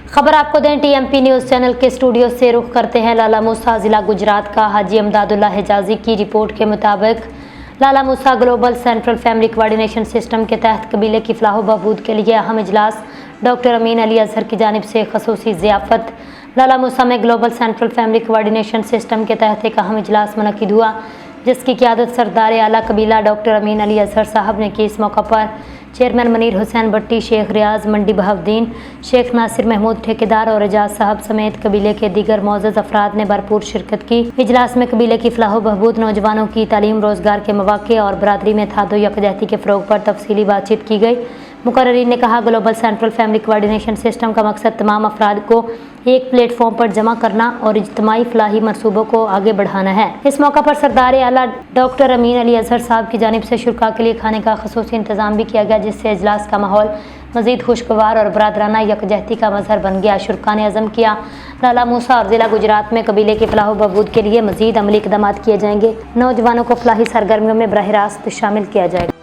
खबर आपको दें, टीएमपी न्यूज़ चैनल के स्टूडियो से रुख करते हैं लाला मूसा। ज़िला गुजरात का हाजी अमदादुल्ला हिजाजी की रिपोर्ट के मुताबिक Lala Musa global central family coordination system के तहत कबीले की फलाह बहबूद के लिए अहम इजलास डॉक्टर अमीन अली अजहर की जानिब से खसूसी ज़ियाफ़त। लाला मूसा में global central family coordination system के तहत एक अहम इजलास मुनक़िद हुआ, जिसकी क़ियादत सरदार आला कबीला डॉक्टर अमीन अली अजहर साहब ने की। इस मौका पर चेयरमैन मनीर हुसैन भट्टी, शेख रियाज मंडी बहाउद्दीन, शेख नासिर महमूद ठेकेदार और एजाज साहब समेत कबीले के दीगर मोअज़्ज़ज़ अफराद ने भरपूर शिरकत की। इजलास में कबीले की फलाह बहबूद, नौजवानों की तालीम, रोज़गार के मौक़े और बरादरी में थादो यकजहती के फ़रोग़ पर तफसीली बातचीत की गई। मुकर्रिरीन ने कहा, global central family coordination system का मकसद तमाम अफराद को एक प्लेटफॉर्म पर जमा करना और इज्तिमाई फलाही मनसूबों को आगे बढ़ाना है। इस मौका पर सरदार आला डॉक्टर अमीन अली अजहर साहब की जानिब से शुरा के लिए खाने का खसूसी इंतज़ाम भी किया गया, जिससे इजलास का माहौल मज़ीद खुशगवार और बरादराना यकजहती का मज़हर बन गया। शुरा ने अज़म किया, लाला मूसा और ज़िला गुजरात में कबीले की फलाह बहबूद के लिए मज़ीद अमली इक़दामात किए जाएंगे। नौजवानों को फलाही सरगर्मियों में बराह रास्त शामिल किया जाएगा।